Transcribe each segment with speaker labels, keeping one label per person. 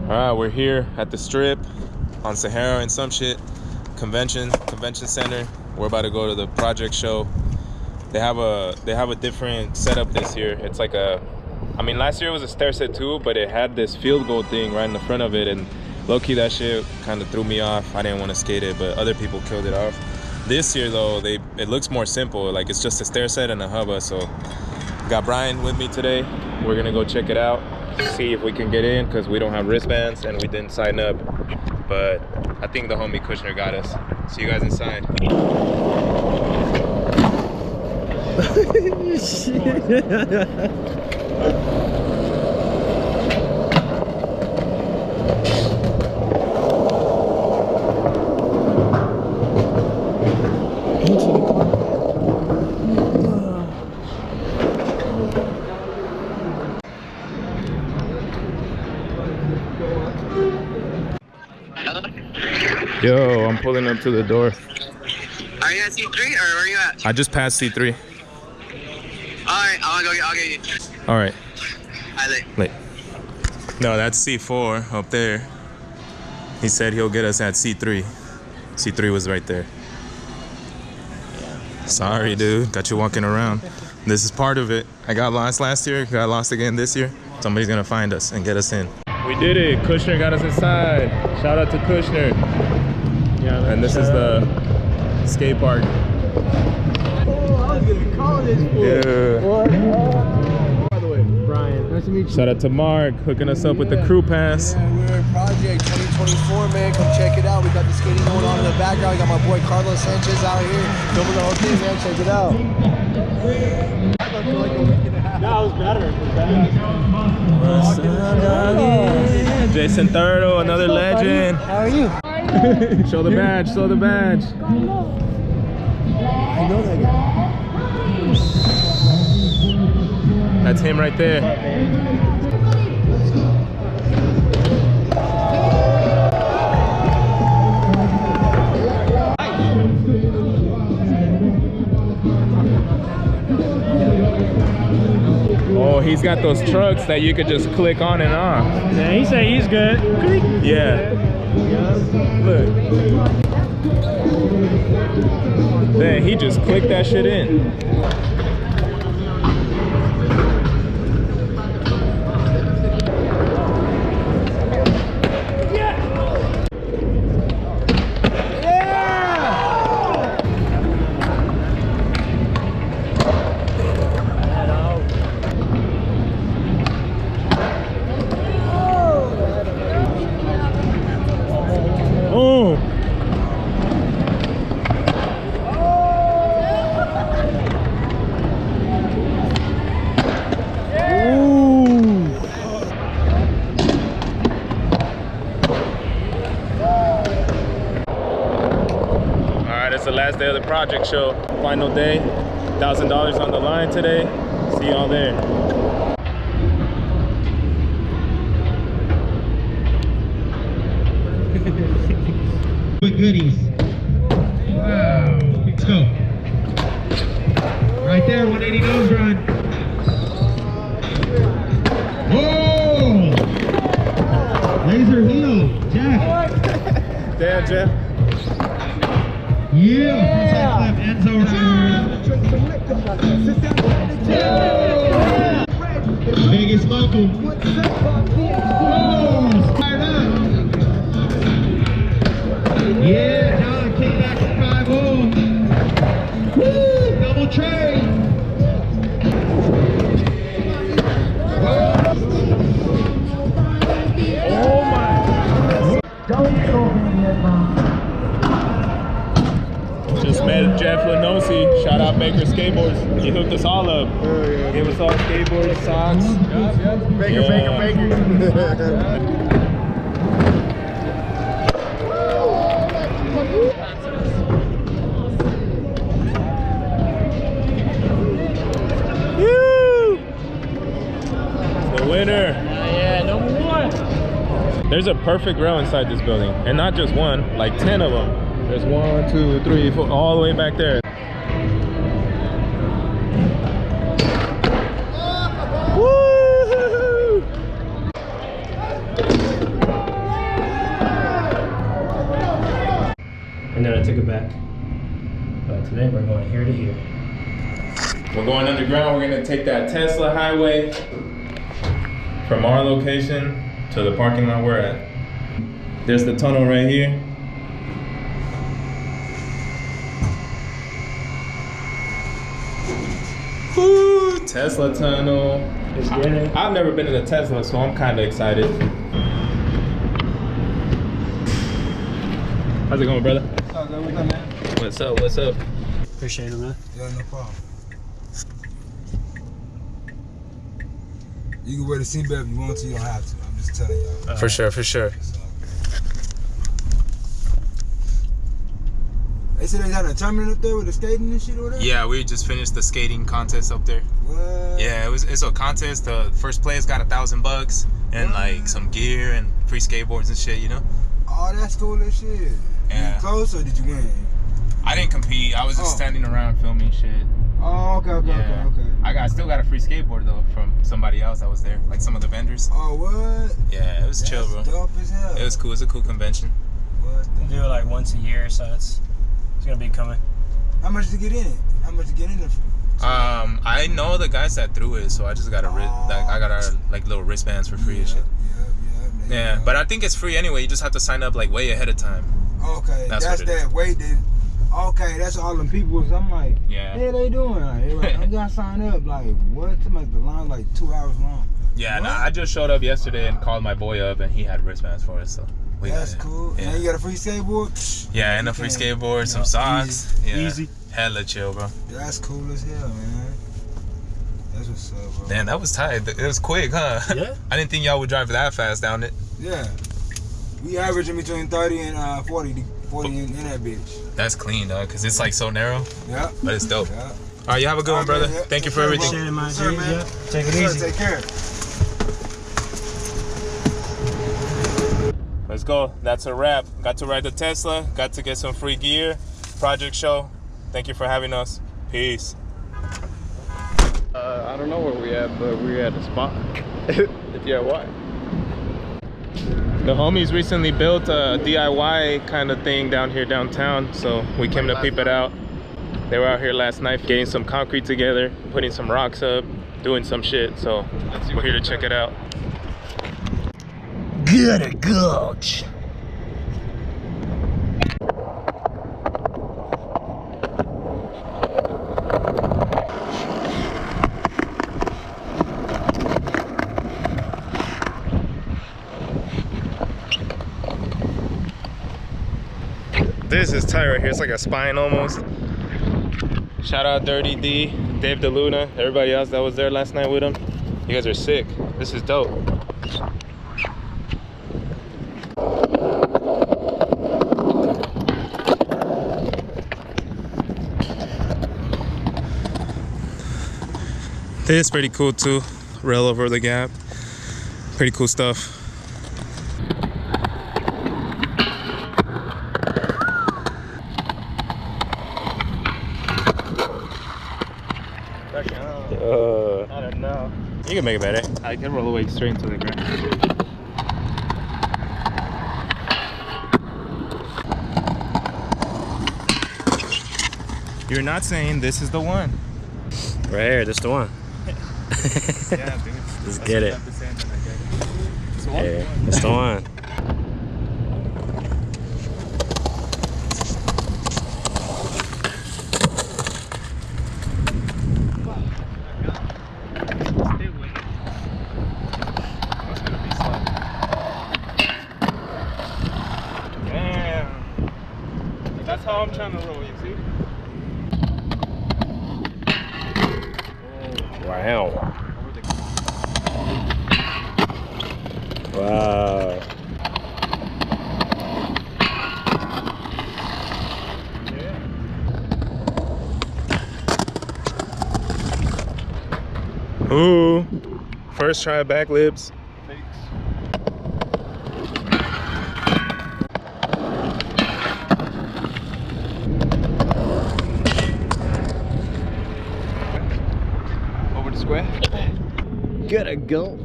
Speaker 1: Alright, we're here at the strip on Sahara and some shit. Convention center. We're about to go to the project show. They have a different setup this year. It's like last year it was a stair set too, but it had this field goal thing right in the front of it, and low-key that shit kind of threw me off. I didn't want to skate it, but other people killed it off. This year though, it looks more simple. Like it's just a stair set and a hubba. So got Brian with me today. We're gonna go check it out, see if we can get in, because we don't have wristbands and we didn't sign up. But I think the homie Kushner got us. See you guys inside. Yo, I'm pulling up to the door.
Speaker 2: Are you at C3 or where are you at?
Speaker 1: I just passed C3.
Speaker 2: Alright, I'll get you.
Speaker 1: Alright.
Speaker 2: Hi,
Speaker 1: Late. No, that's C4 up there. He said he'll get us at C3. C3 was right there. Sorry, dude. Got you walking around. This is part of it. I got lost last year, got lost again this year. Somebody's gonna find us and get us in. We did it. Kushner got us inside. Shout out to Kushner. Yeah, and this is the skate park.
Speaker 3: Oh, I was gonna call this fool.
Speaker 1: Yeah.
Speaker 3: What? By the way, Brian, nice to meet you.
Speaker 1: Shout out to Mark hooking us up with the crew pass.
Speaker 3: Yeah, we're in Project 2024, man. Come check it out. We got the skating going on in the background. We got my boy Sanchez out here filming the whole thing, man. Check it out. I feel like a week and a half. No, it was better.
Speaker 1: Jason Thurtle, another legend.
Speaker 3: How are you?
Speaker 1: Show the badge, show the badge.
Speaker 3: I know that guy.
Speaker 1: That's him right there. Oh, he's got those trucks that you could just click on and off.
Speaker 4: Yeah, he said he's good.
Speaker 1: Yeah. Look. Man, he just clicked that shit in. The last day of the project show, final day, $1,000 on the line today. See y'all there.
Speaker 5: With goodies. Wow. Let's go. Right there, 180 nose run. Whoa! Laser heel, Jeff.
Speaker 1: Damn, Jeff.
Speaker 5: Yeah, frontside flip, Enzo right. Vegas local. Oh, fired up. Yeah, John came back to 5-0. Woo, double tray.
Speaker 1: Oh my. Just met Jeff Lenosi. Shout out Baker Skateboards. He hooked us all up. Gave us all skateboards, socks.
Speaker 3: Baker.
Speaker 1: Woo! The winner.
Speaker 4: Yeah, number one.
Speaker 1: There's a perfect rail inside this building, and not just one, like 10 of them. There's 1, 2, 3, 4, all the way back there. Woo!
Speaker 4: I took it back. But today we're going here to here.
Speaker 1: We're going underground. We're gonna take that Tesla highway from our location to the parking lot we're at. There's the tunnel right here. Woo, Tesla tunnel.
Speaker 4: Let's get it.
Speaker 1: I've never been in a Tesla, so I'm kind of excited. How's it going, brother?
Speaker 3: What's up, man?
Speaker 1: What's up? What's up?
Speaker 4: Appreciate it, man.
Speaker 3: Yeah, no problem. You can wear the seatbelt if you want to, you don't have to. I'm just telling y'all.
Speaker 1: For sure, for sure.
Speaker 3: They said they had a tournament up there with the skating and shit or whatever?
Speaker 1: Yeah, we just finished the skating contest up there.
Speaker 3: What?
Speaker 1: Yeah, it's a contest. The first place got $1,000 and like some gear and free skateboards and shit, you know?
Speaker 3: Oh, that's cool as shit.
Speaker 1: Yeah.
Speaker 3: You close or did you win?
Speaker 1: I didn't compete. I was just standing around filming shit.
Speaker 3: Oh, okay.
Speaker 1: I still got a free skateboard though from somebody else that was there, like some of the vendors.
Speaker 3: Oh, what?
Speaker 1: Yeah, it was chill, bro.
Speaker 3: Dope as hell.
Speaker 1: It was cool. It's a cool convention.
Speaker 3: What the-
Speaker 4: We do it like once a year, so it's gonna be coming.
Speaker 3: How much to get in it? How much to get in it?
Speaker 1: I know the guys that threw it, so I just got I got our like little wristbands for free and shit. Yeah, but I think it's free anyway. You just have to sign up like way ahead of time.
Speaker 3: Okay, that's
Speaker 1: what it
Speaker 3: that weight. Okay, that's all them people. I'm like,
Speaker 1: Yeah.
Speaker 3: What they doing? Like, they like, I gotta sign up. Like, what? To make the line like 2 hours long.
Speaker 1: Yeah,
Speaker 3: What?
Speaker 1: nah, I just showed up yesterday and called my boy up, and he had wristbands for us. So
Speaker 3: That's cool.
Speaker 1: Yeah.
Speaker 3: And you got a free skateboard?
Speaker 1: Yeah, and a free skateboard, some socks.
Speaker 4: Easy.
Speaker 1: Yeah. Hella chill, bro.
Speaker 3: That's cool as hell, man. That's what's up, bro.
Speaker 1: Man, that was tight. It was quick, huh?
Speaker 4: Yeah.
Speaker 1: I didn't think y'all would drive that fast down it.
Speaker 3: Yeah. We averaging between 30 and 40 in that bitch.
Speaker 1: That's clean, though, because it's like so narrow.
Speaker 3: Yeah.
Speaker 1: But it's dope.
Speaker 3: Yeah.
Speaker 1: All right, you have a good one, brother.
Speaker 3: Yeah.
Speaker 1: Thank you for
Speaker 3: Sure,
Speaker 1: everything.
Speaker 3: bro.
Speaker 4: Appreciate it, my
Speaker 3: Sure,
Speaker 4: G.
Speaker 3: man.
Speaker 4: Yeah. Take it
Speaker 3: Sure,
Speaker 4: easy.
Speaker 3: Take care.
Speaker 1: Let's go. That's a wrap. Got to ride the Tesla. Got to get some free gear. Project show. Thank you for having us. Peace.
Speaker 6: I don't know where we at, but we're at a spot. Yeah, why?
Speaker 1: The homies recently built a DIY kind of thing down here downtown, so we came to peep it out. They were out here last night getting some concrete together, putting some rocks up, doing some shit, so we're here to check it out.
Speaker 4: Get a gulch.
Speaker 1: This is tight right here. It's like a spine almost. Shout out Dirty D, Dave DeLuna, everybody else that was there last night with him. You guys are sick. This is dope. This is pretty cool too. Rail over the gap. Pretty cool stuff.
Speaker 4: I don't know.
Speaker 1: You can make it better. I can roll away straight into the ground. You're not saying this is the one.
Speaker 4: Right here, this the one.
Speaker 1: Yeah, dude.
Speaker 4: Let's get it. Yeah, that's the one.
Speaker 1: Damn. That's how I'm trying to roll, you see?
Speaker 4: Wow. Wow.
Speaker 1: Ooh. First try backlips.
Speaker 6: Over the square?
Speaker 4: Gotta go.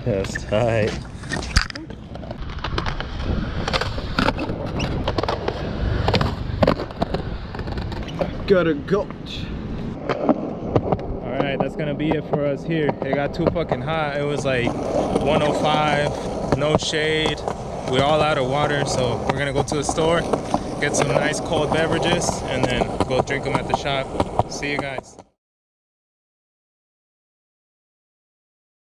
Speaker 1: That's tight.
Speaker 3: Got a gulch.
Speaker 1: Alright, that's gonna be it for us here. It got too fucking hot. It was like 105, no shade. We're all out of water, so we're gonna go to the store, get some nice cold beverages, and then go drink them at the shop. See you guys.